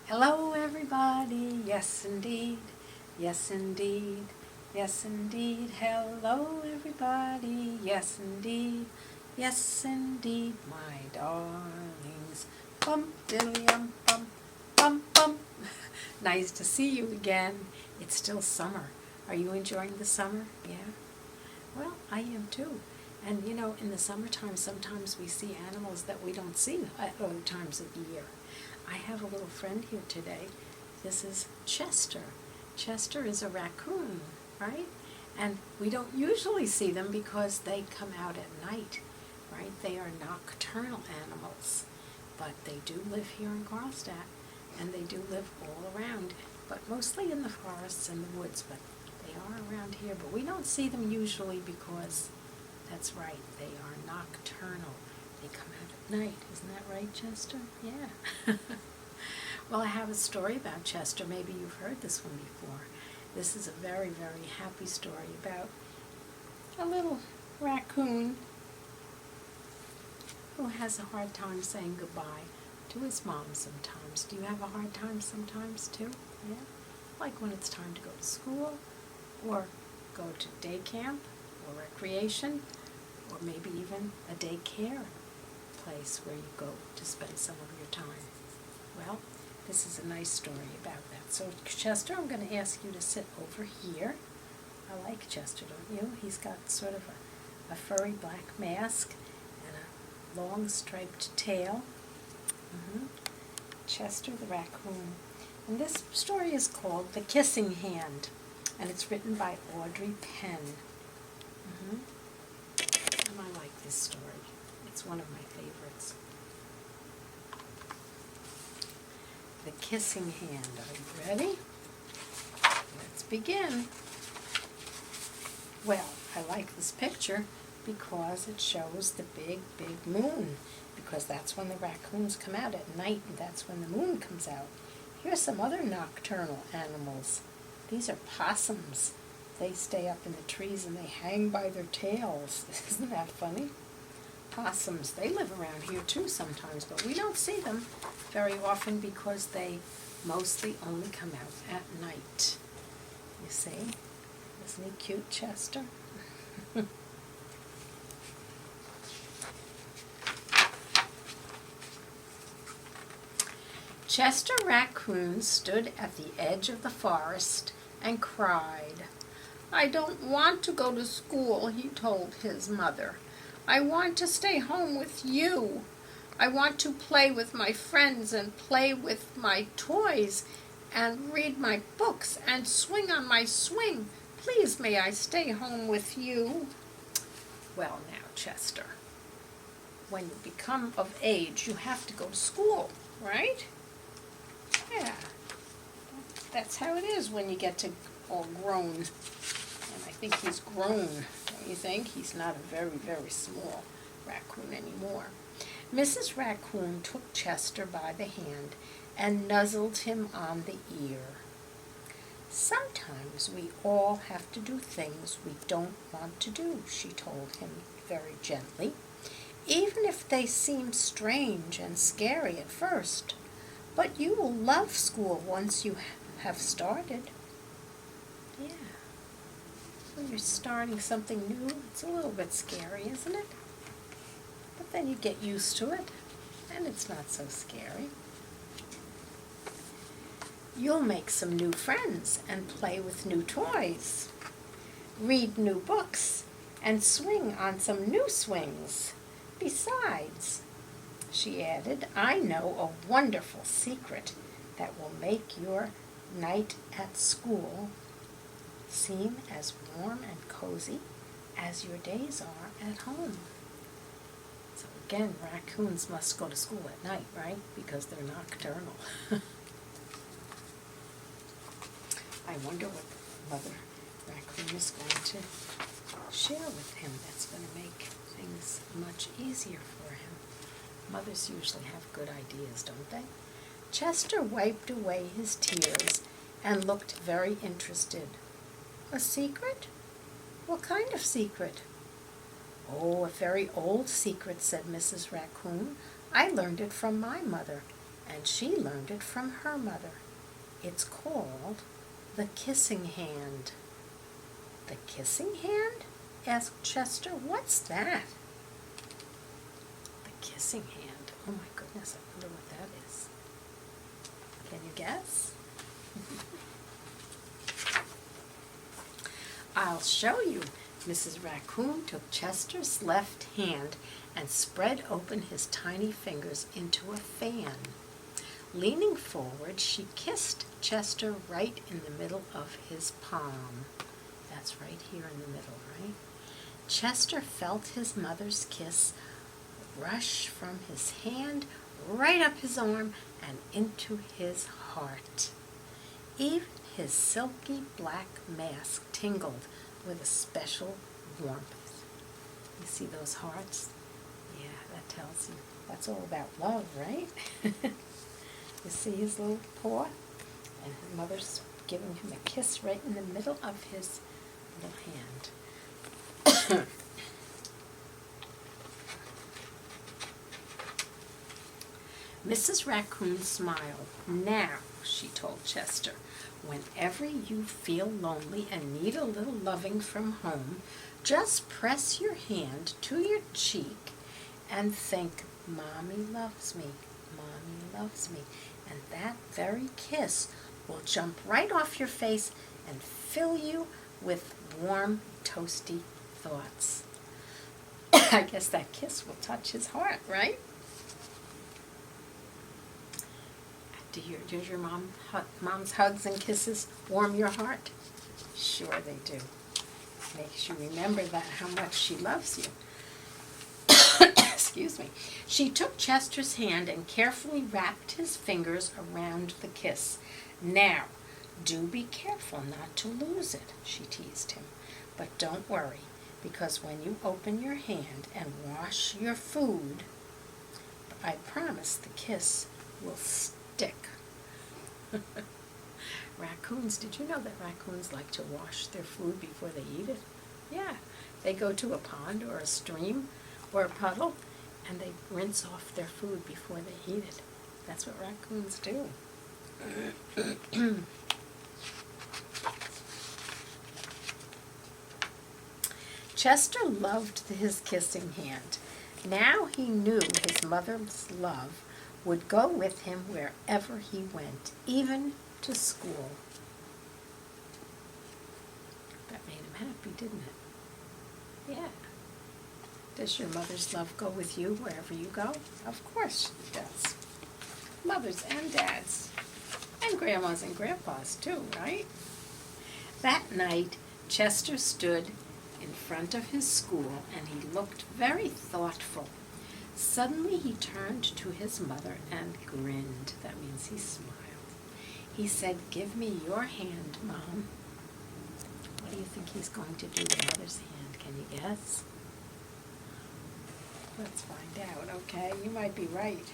Hello everybody, yes indeed, yes indeed, yes indeed. Hello everybody, yes indeed, yes indeed, my darlings. Bum diddly bum bum bum. Nice to see you again. It's still summer. Are you enjoying the summer? Yeah? Well, I am too. And you know, in the summertime, sometimes we see animals that we don't see at other times of the year. I have a little friend here today. This is Chester. Chester is a raccoon, right? And we don't usually see them because they come out at night, right? They are nocturnal animals, but they do live here in Carlstadt, and they do live all around, but mostly in the forests and the woods, but they are around here. But we don't see them usually because, that's right, they are nocturnal. They come out at night. Isn't that right, Chester? Yeah. Well, I have a story about Chester. Maybe you've heard this one before. This is a very, very happy story about a little raccoon who has a hard time saying goodbye to his mom sometimes. Do you have a hard time sometimes too? Yeah? Like when it's time to go to school, or go to day camp, or recreation, or maybe even a daycare place where you go to spend some of your time. Well, this is a nice story about that. So Chester, I'm going to ask you to sit over here. I like Chester, don't you? He's got sort of a furry black mask and a long striped tail. Chester the raccoon. And this story is called The Kissing Hand, and it's written by Audrey Penn. And I like this story. It's one of my favorites. The Kissing Hand. Are you ready? Let's begin. Well, I like this picture because it shows the big, big moon, because that's when the raccoons come out at night, and that's when the moon comes out. Here's some other nocturnal animals. These are possums. They stay up in the trees and they hang by their tails. Isn't that funny? Possums, they live around here too sometimes, but we don't see them very often because they mostly only come out at night. You see? Isn't he cute, Chester? Chester Raccoon stood at the edge of the forest and cried. "I don't want to go to school," he told his mother. "I want to stay home with you. I want to play with my friends and play with my toys and read my books and swing on my swing. Please, may I stay home with you?" Well, now, Chester, when you become of age, you have to go to school, right? Yeah, that's how it is when you get to all grown. And I think he's grown, don't you think? He's not a very, very small raccoon anymore. Mrs. Raccoon took Chester by the hand and nuzzled him on the ear. "Sometimes we all have to do things we don't want to do," she told him very gently, "even if they seem strange and scary at first. But you will love school once you have started." Yeah. When you're starting something new, it's a little bit scary, isn't it? But then you get used to it, and it's not so scary. You'll make some new friends and play with new toys, read new books, and swing on some new swings. Besides, she added, "I know a wonderful secret that will make your night at school seem as warm and cozy as your days are at home." So again, raccoons must go to school at night, right? Because they're nocturnal. I wonder what Mother Raccoon is going to share with him that's going to make things much easier for him. Mothers usually have good ideas, don't they? Chester wiped away his tears and looked very interested. "A secret? What kind of secret?" "Oh, a very old secret," said Mrs. Raccoon. "I learned it from my mother, and she learned it from her mother. It's called the kissing hand. The kissing hand? Asked Chester. What's that? The kissing hand. Oh my goodness, I wonder what that is. Can you guess? I'll show you. Mrs. Raccoon took Chester's left hand and spread open his tiny fingers into a fan. Leaning forward, she kissed Chester right in the middle of his palm. That's right here in the middle, right? Chester felt his mother's kiss rush from his hand right up his arm and into his heart. Even his silky black mask tingled with a special warmth. You see those hearts? Yeah, that tells you. That's all about love, right? You see his little paw? And his mother's giving him a kiss right in the middle of his little hand. Mrs. Raccoon smiled. Now, she told Chester, whenever you feel lonely and need a little loving from home, just press your hand to your cheek and think, Mommy loves me, Mommy loves me. And that very kiss will jump right off your face and fill you with warm, toasty thoughts. I guess that kiss will touch his heart, right? Does your mom's hugs and kisses warm your heart? Sure they do. Makes you remember that how much she loves you. Excuse me. She took Chester's hand and carefully wrapped his fingers around the kiss. Now, do be careful not to lose it, she teased him. But don't worry, because when you open your hand and wash your food, I promise the kiss will stick. Raccoons, did you know that raccoons like to wash their food before they eat it? Yeah, they go to a pond or a stream or a puddle and they rinse off their food before they eat it. That's what raccoons do. Chester loved his kissing hand. Now he knew his mother's love would go with him wherever he went, even to school. That made him happy, didn't it? Yeah. Does your mother's love go with you wherever you go? Of course it does. Mothers and dads. And grandmas and grandpas too, right? That night, Chester stood in front of his school and he looked very thoughtful. Suddenly he turned to his mother and grinned. That means he smiled. He said, "Give me your hand, Mom." What do you think he's going to do with Mother's hand? Can you guess? Let's find out, okay? You might be right.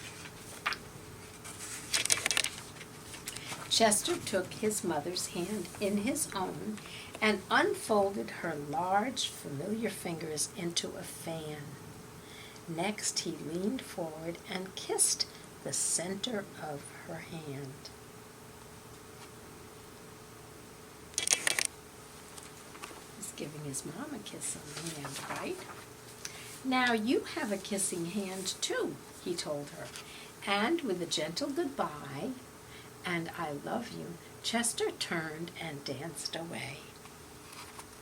Chester took his mother's hand in his own and unfolded her large, familiar fingers into a fan. Next, he leaned forward and kissed the center of her hand. He's giving his mom a kiss on the hand, right? Now you have a kissing hand too, he told her. And with a gentle goodbye and I love you, Chester turned and danced away.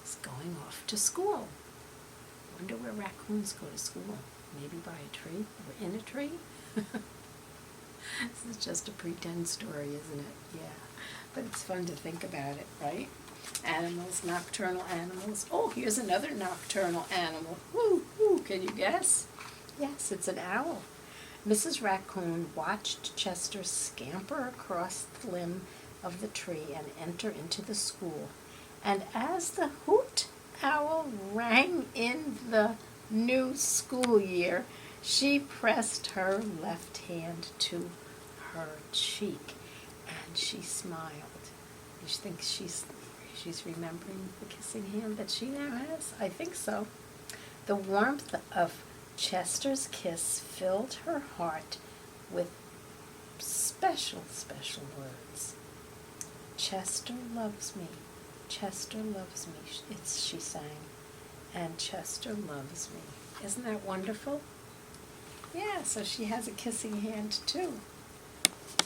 He's going off to school. Wonder where raccoons go to school. Maybe by a tree or in a tree? This is just a pretend story, isn't it? Yeah. But it's fun to think about it, right? Animals, nocturnal animals. Oh, here's another nocturnal animal. Woo, woo, can you guess? Yes, it's an owl. Mrs. Raccoon watched Chester scamper across the limb of the tree and enter into the school. And as the hoot owl rang in the new school year, she pressed her left hand to her cheek and she smiled. You think she's remembering the kissing hand that she now has? I think so. The warmth of Chester's kiss filled her heart with special, special words. Chester loves me. Chester loves me, she sang. And Chester loves me. Isn't that wonderful? Yeah, so she has a kissing hand too.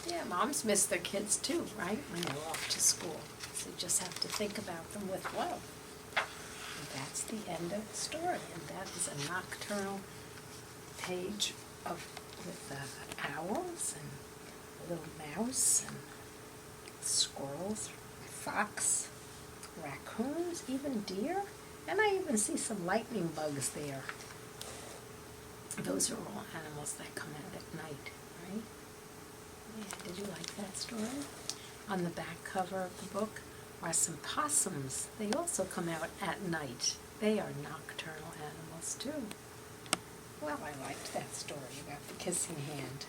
Yeah, moms miss their kids too, right? When they're off to school. So you just have to think about them with love. And that's the end of the story. And that is a nocturnal page with owls and a little mouse and squirrels, fox, raccoons, even deer. And I even see some lightning bugs there. Those are all animals that come out at night, right? Yeah, did you like that story? On the back cover of the book are some possums. They also come out at night. They are nocturnal animals too. Well, I liked that story about the kissing hand.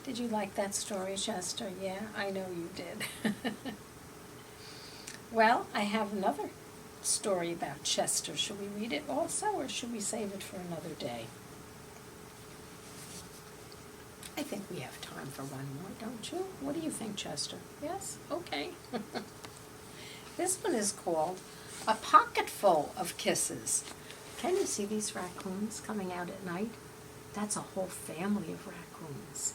Did you like that story, Chester? Yeah, I know you did. Well, I have another story about Chester. Should we read it also, or should we save it for another day? I think we have time for one more, don't you? What do you think, Chester? Yes? Okay. This one is called A Pocketful of Kisses. Can you see these raccoons coming out at night? That's a whole family of raccoons.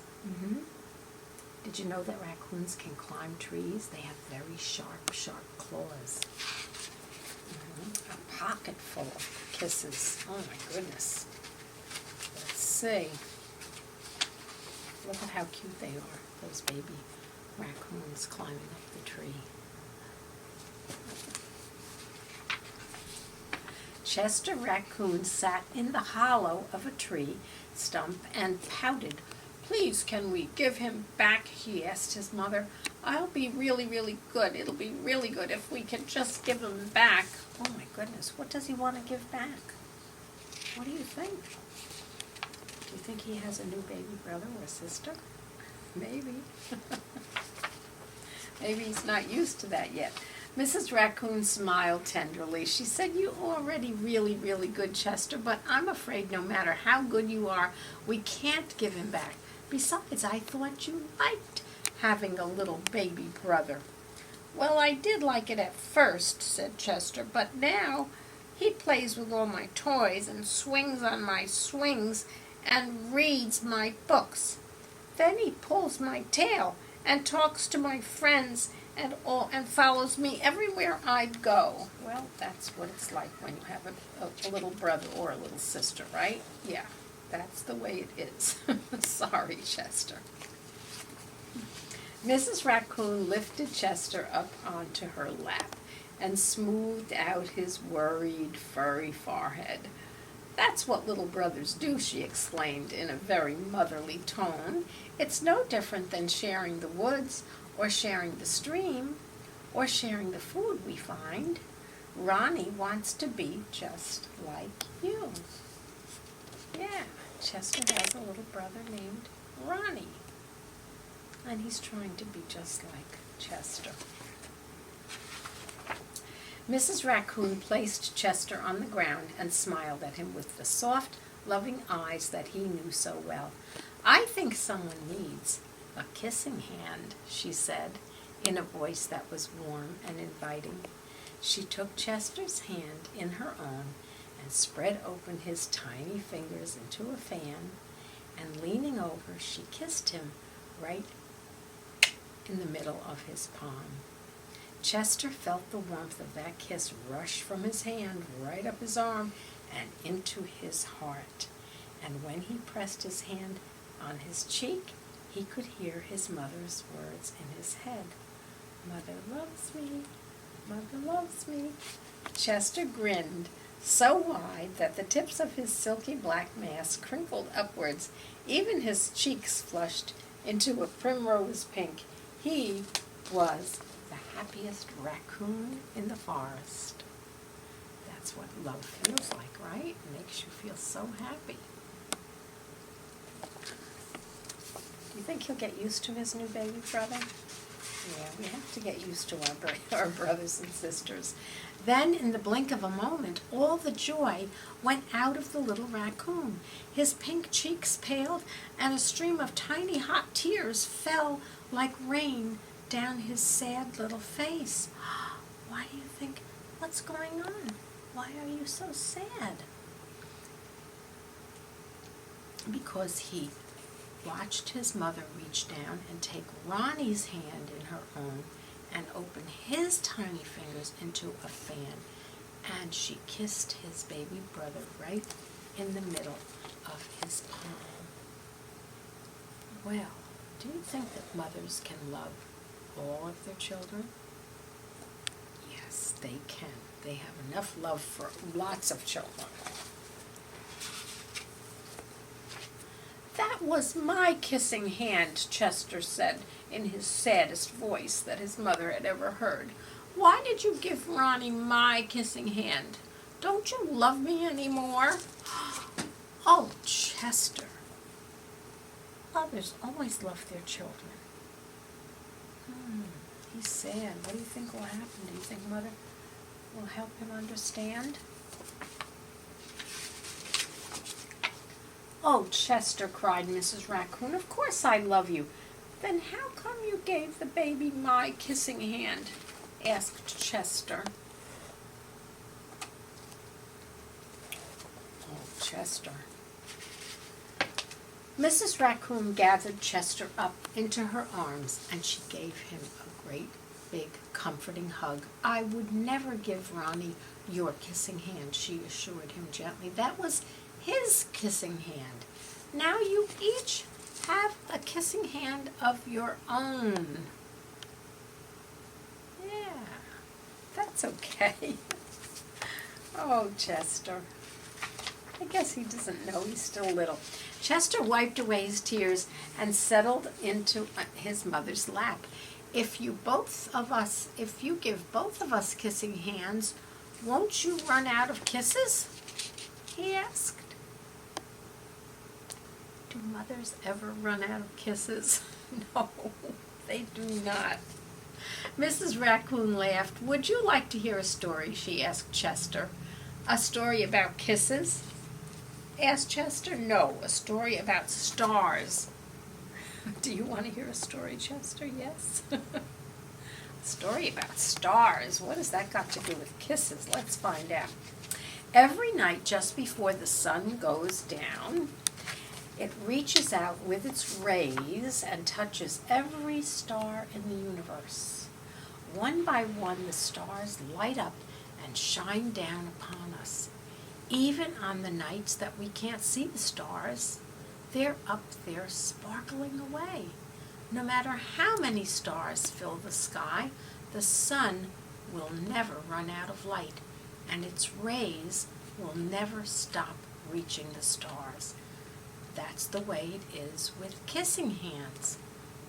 Did you know that raccoons can climb trees? They have very sharp, sharp claws. A pocketful of kisses. Oh my goodness. Let's see. Look at how cute they are, those baby raccoons climbing up the tree. Chester Raccoon sat in the hollow of a tree stump and pouted. "Please, can we give him back?" he asked his mother. "I'll be really, really good. It'll be really good if we can just give him back." Oh my goodness, what does he want to give back? What do you think? Do you think he has a new baby brother or sister? Maybe. Maybe he's not used to that yet. Mrs. Raccoon smiled tenderly. She said, "You're already really, really good, Chester, but I'm afraid no matter how good you are, we can't give him back. Besides, I thought you liked having a little baby brother." "Well, I did like it at first," said Chester, "but now he plays with all my toys and swings on my swings and reads my books. Then he pulls my tail and talks to my friends and follows me everywhere I go." Well, that's what it's like when you have a little brother or a little sister, right? Yeah, that's the way it is. Sorry, Chester. Mrs. Raccoon lifted Chester up onto her lap and smoothed out his worried, furry forehead. "That's what little brothers do," she exclaimed in a very motherly tone. "It's no different than sharing the woods, or sharing the stream, or sharing the food we find. Ronnie wants to be just like you." Yeah, Chester has a little brother named Ronnie, and he's trying to be just like Chester. Mrs. Raccoon placed Chester on the ground and smiled at him with the soft, loving eyes that he knew so well. "I think someone needs a kissing hand," she said, in a voice that was warm and inviting. She took Chester's hand in her own and spread open his tiny fingers into a fan, and leaning over, she kissed him right in the middle of his palm. Chester felt the warmth of that kiss rush from his hand right up his arm and into his heart. And when he pressed his hand on his cheek, he could hear his mother's words in his head. "Mother loves me, Mother loves me." Chester grinned so wide that the tips of his silky black mask crinkled upwards. Even his cheeks flushed into a primrose pink. He was the happiest raccoon in the forest. That's what love feels like, right? It makes you feel so happy. Do you think he'll get used to his new baby brother? Yeah, we have to get used to our brothers and sisters. Then, in the blink of a moment, all the joy went out of the little raccoon. His pink cheeks paled, and a stream of tiny hot tears fell like rain down his sad little face. Why do you think? What's going on? Why are you so sad? Because he watched his mother reach down and take Ronnie's hand in her own and open his tiny fingers into a fan. And she kissed his baby brother right in the middle of his palm. Well, do you think that mothers can love all of their children? Yes, they can. They have enough love for lots of children. That was my kissing hand, Chester said in his saddest voice that his mother had ever heard. Why did you give Ronnie my kissing hand? Don't you love me anymore? Oh, Chester. Mothers always love their children. He's sad. What do you think will happen? Do you think Mother will help him understand? Oh, Chester, cried Mrs. Raccoon, of course I love you. Then how come you gave the baby my kissing hand? Asked Chester. Oh, Chester. Mrs. Raccoon gathered Chester up into her arms, and she gave him a great, big, comforting hug. I would never give Ronnie your kissing hand, she assured him gently. That was his kissing hand. Now you each have a kissing hand of your own. Yeah, that's okay. Oh, Chester. I guess he doesn't know, he's still little. Chester wiped away his tears and settled into his mother's lap. If you give both of us kissing hands, won't you run out of kisses? He asked. Do mothers ever run out of kisses? No, they do not. Mrs. Raccoon laughed. Would you like to hear a story? She asked Chester. A story about kisses? Asked Chester. No, a story about stars. Do you want to hear a story, Chester? Yes. A story about stars. What has that got to do with kisses? Let's find out. Every night just before the sun goes down, it reaches out with its rays and touches every star in the universe. One by one, the stars light up and shine down upon us. Even on the nights that we can't see the stars, they're up there sparkling away. No matter how many stars fill the sky, the sun will never run out of light, and its rays will never stop reaching the stars. That's the way it is with kissing hands.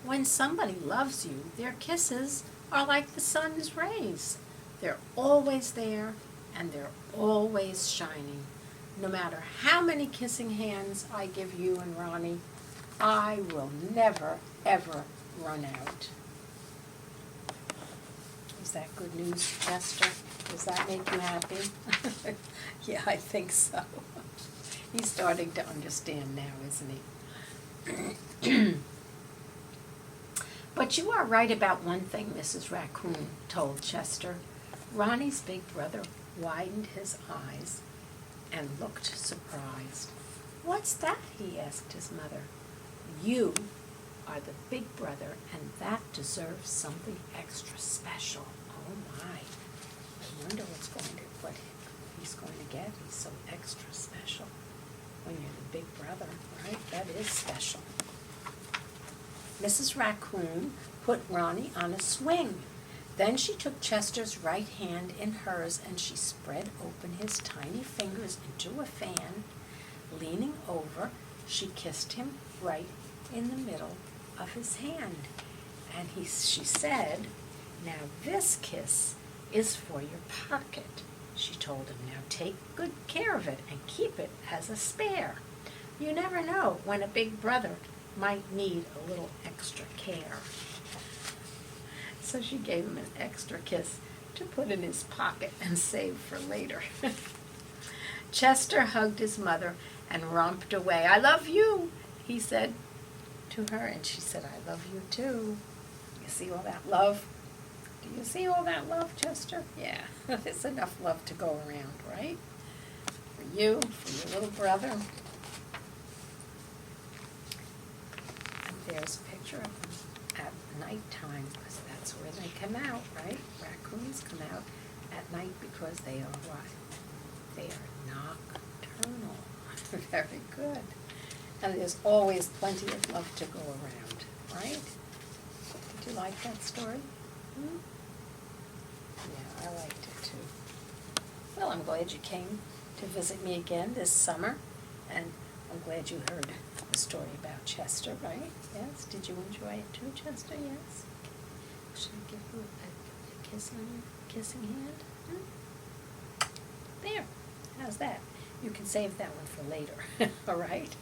When somebody loves you, their kisses are like the sun's rays. They're always there, and they're always shining. No matter how many kissing hands I give you and Ronnie, I will never, ever run out. Is that good news, Chester? Does that make you happy? Yeah, I think so. He's starting to understand now, isn't he? But you are right about one thing, Mrs. Raccoon told Chester. Ronnie's big brother widened his eyes and looked surprised. What's that? He asked his mother. You are the big brother, and that deserves something extra special. Oh my. I wonder what he's going to get. He's so extra special. When you're the big brother, right? That is special. Mrs. Raccoon put Ronnie on a swing. Then she took Chester's right hand in hers and she spread open his tiny fingers into a fan. Leaning over, she kissed him right in the middle of his hand. And she said, "Now this kiss is for your pocket," she told him. "Now take good care of it and keep it as a spare. You never know when a big brother might need a little extra care." So she gave him an extra kiss to put in his pocket and save for later. Chester hugged his mother and romped away. "I love you," he said to her, and she said, "I love you too." You see all that love? Do you see all that love, Chester? Yeah, there's enough love to go around, right? For you, for your little brother. And there's a picture of them at nighttime, because that's where they come out, right? Raccoons come out at night because they are what? They are nocturnal. Very good. And there's always plenty of love to go around, right? Did you like that story? Hmm? Yeah, I liked it too. Well, I'm glad you came to visit me again this summer, and I'm glad you heard the story about Chester, right? Yes? Did you enjoy it too, Chester? Yes? Should I give you a kiss on your kissing hand? Hmm? There. How's that? You can save that one for later, all right?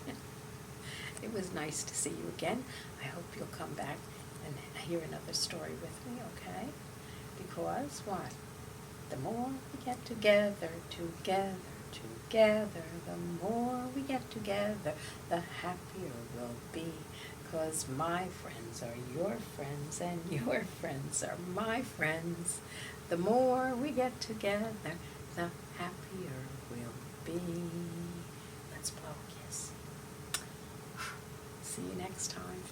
It was nice to see you again. I hope you'll come back and hear another story with me, okay? Because what? The more we get together, the more we get together, the happier we'll be. 'Cause my friends are your friends, and your friends are my friends. The more we get together, the happier we'll be. Let's blow a kiss. See you next time.